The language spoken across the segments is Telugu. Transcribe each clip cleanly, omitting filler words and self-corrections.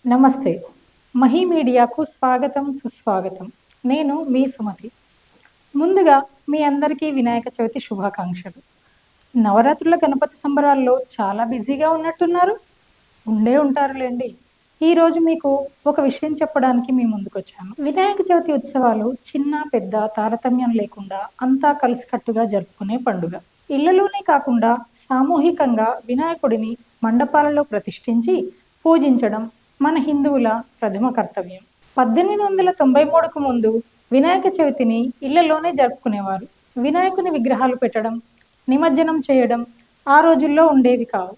నమస్తే. మహి మీడియాకు స్వాగతం, సుస్వాగతం. నేను మీ సుమతి. ముందుగా మీ అందరికీ వినాయక చవితి శుభాకాంక్షలు. నవరాత్రుల గణపతి సంబరాల్లో చాలా బిజీగా ఉన్నట్టున్నారు? ఉండే ఉంటారులెండి. ఈరోజు మీకు ఒక విషయం చెప్పడానికి మీ ముందుకొచ్చాను. వినాయక చవితి ఉత్సవాలు చిన్న, పెద్ద తారతమ్యం లేకుండా అంతా కలిసికట్టుగా జరుపుకునే పండుగ. ఇళ్లలోనే కాకుండా సామూహికంగా వినాయకుడిని మండపాలలో ప్రతిష్ఠించి పూజించడం మన హిందువుల ప్రథమ కర్తవ్యం. 1893కు ముందు వినాయక చవితిని ఇళ్లలోనే జరుపుకునేవారు. వినాయకుని విగ్రహాలు పెట్టడం, నిమజ్జనం చేయడం ఆ రోజుల్లో ఉండేవి కావు.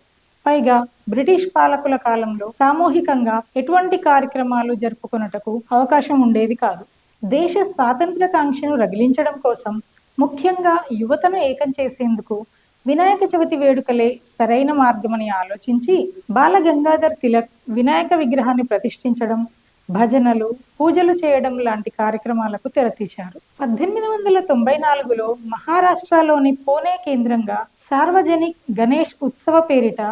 పైగా బ్రిటిష్ పాలకుల కాలంలో సామూహికంగా ఎటువంటి కార్యక్రమాలు జరుపుకొనుటకు అవకాశం ఉండేది కాదు. దేశ స్వాతంత్ర్యకాంక్షను రగిలించడం కోసం, ముఖ్యంగా యువతను ఏకం చేసేందుకు వినాయక చవితి వేడుకలే సరైన మార్గమని ఆలోచించి బాలగంగాధర్ తిలక్ వినాయక విగ్రహాన్ని ప్రతిష్ఠించడం, భజనలు, పూజలు చేయడం లాంటి కార్యక్రమాలకు తెరతీశారు. 1894లో మహారాష్ట్రలోని పూణే కేంద్రంగా సార్వజనిక్ గణేష్ ఉత్సవ పేరిట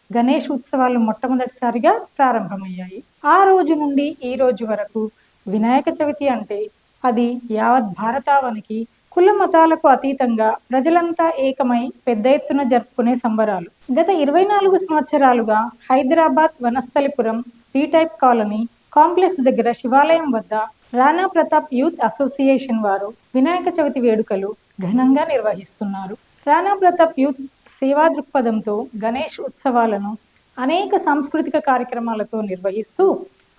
గణేష్ ఉత్సవాలు మొట్టమొదటిసారిగా ప్రారంభమయ్యాయి. ఆ రోజు నుండి ఈ రోజు వరకు వినాయక చవితి అంటే అది యావత్ భారతావనికి కుల మతాలకు అతీతంగా ప్రజలంతా ఏకమై పెద్ద ఎత్తున జరుపుకునే సంబరాలు. గత 24 సంవత్సరాలుగా Hyderabad Vanasthalipuram B-type colony complex దగ్గర శివాలయం వద్ద రాణా ప్రతాప్ యూత్ అసోసియేషన్ వారు వినాయక చవితి వేడుకలు ఘనంగా నిర్వహిస్తున్నారు. రాణా ప్రతాప్ యూత్ సేవా దృక్పథంతో గణేష్ ఉత్సవాలను అనేక సాంస్కృతిక కార్యక్రమాలతో నిర్వహిస్తూ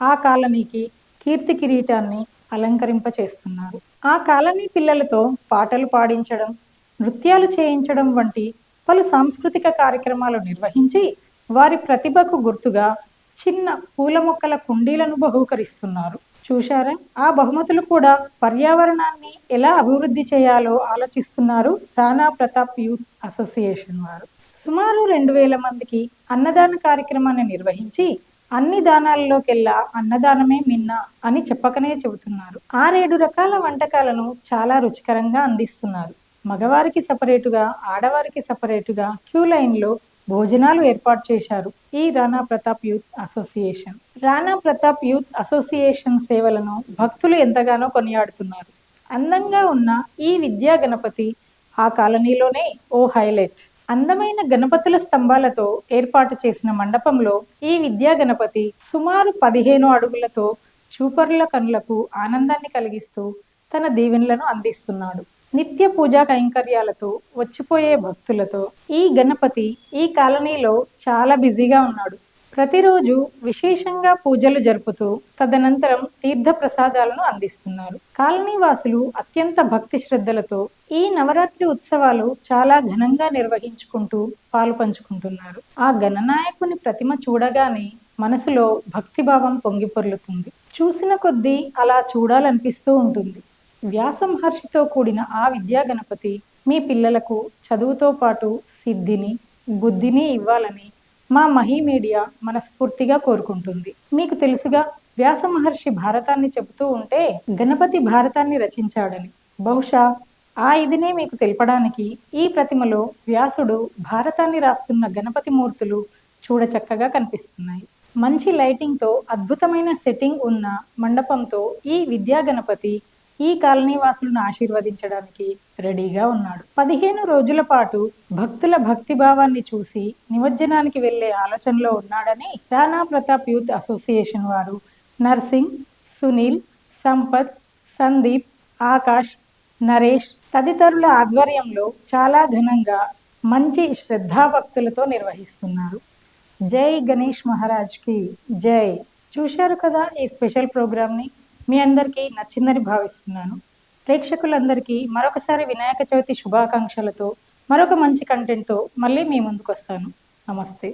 ఆ కాలనీకి కీర్తి కిరీటాన్ని అలంకరింపచేస్తున్నారు. ఆ కాలనీ పిల్లలతో పాటలు పాడించడం, నృత్యాలు చేయించడం వంటి పలు సాంస్కృతిక కార్యక్రమాలు నిర్వహించి వారి ప్రతిభకు గుర్తుగా చిన్న పూల మొక్కల కుండీలను బహూకరిస్తున్నారు. చూశారా? ఆ బహుమతులు కూడా పర్యావరణాన్ని ఎలా అభివృద్ధి చేయాలో ఆలోచిస్తున్నారు రాణా ప్రతాప్ యూత్ అసోసియేషన్ వారు. సుమారు 2000 మందికి అన్నదాన కార్యక్రమాన్ని నిర్వహించి అన్ని దానాలలోకెల్లా అన్నదానమే మిన్న అని చెప్పకనే చెబుతున్నారు. 6-7 రకాల వంటకాలను చాలా రుచికరంగా అందిస్తున్నారు. మగవారికి సపరేటుగా, ఆడవారికి సపరేటుగా క్యూ లైన్లో భోజనాలు ఏర్పాటు చేశారు ఈ Rana Pratap youth association. Rana Pratap youth association సేవలను భక్తులు ఎంతగానో కొనియాడుతున్నారు. అందంగా ఉన్న ఈ విద్యా గణపతి ఆ కాలనీలోనే ఓ హైలైట్. అందమైన గణపతుల స్తంభాలతో ఏర్పాటు చేసిన మండపంలో ఈ విద్యా గణపతి సుమారు 15 అడుగులతో చూపరుల కనులకు ఆనందాన్ని కలిగిస్తూ తన దీవెనలను అందిస్తున్నాడు. నిత్య పూజా కైంకర్యాలతో వచ్చిపోయే భక్తులతో ఈ గణపతి ఈ కాలనీలో చాలా బిజీగా ఉన్నాడు. ప్రతిరోజు విశేషంగా పూజలు జరుపుతూ తదనంతరం తీర్థ ప్రసాదాలను అందిస్తున్నారు. కాలనీ వాసులు అత్యంత భక్తి శ్రద్ధలతో ఈ నవరాత్రి ఉత్సవాలు చాలా ఘనంగా నిర్వహించుకుంటూ పాలు పంచుకుంటున్నారు. ఆ గణనాయకుని ప్రతిమ చూడగానే మనసులో భక్తిభావం పొంగిపొర్లుతుంది. చూసిన కొద్దీ అలా చూడాలనిపిస్తూ ఉంటుంది. వ్యాస మహర్షితో కూడిన ఆ విద్యా గణపతి మీ పిల్లలకు చదువుతో పాటు సిద్ధిని, బుద్ధిని ఇవ్వాలని మా మహి మీడియా మనస్ఫూర్తిగా కోరుకుంటుంది. మీకు తెలుసుగా, వ్యాస మహర్షి భారతాన్ని చెబుతూ ఉంటే గణపతి భారతాన్ని రచించాడని. బహుశా ఆ ఇదినే మీకు తెలపడానికి ఈ ప్రతిమలో వ్యాసుడు భారతాన్ని రాస్తున్న గణపతి మూర్తులు చూడచక్కగా కనిపిస్తున్నాయి. మంచి లైటింగ్తో అద్భుతమైన సెట్టింగ్ ఉన్న మండపంతో ఈ విద్యా గణపతి ఈ కాలనీ వాసులను ఆశీర్వదించడానికి రెడీగా ఉన్నాడు. 15 రోజుల పాటు భక్తుల భక్తిభావాన్ని చూసి నిమజ్జనానికి వెళ్లే ఆలోచనలో ఉన్నాడని రాణా ప్రతాప్ యూత్ అసోసియేషన్ వారు నర్సింగ్, సునీల్, సంపత్, సందీప్, ఆకాష్, నరేష్ తదితరుల ఆధ్వర్యంలో చాలా ఘనంగా మంచి శ్రద్ధాభక్తులతో నిర్వహిస్తున్నారు. జై గణేష్ మహారాజ్కి జై. చూశారు కదా ఈ స్పెషల్ ప్రోగ్రామ్ని. మీ అందరికీ నచ్చిందని భావిస్తున్నాను. ప్రేక్షకులందరికీ మరొకసారి వినాయక చవితి శుభాకాంక్షలతో మరొక మంచి కంటెంట్తో మళ్ళీ మీ ముందుకు వస్తాను. నమస్తే.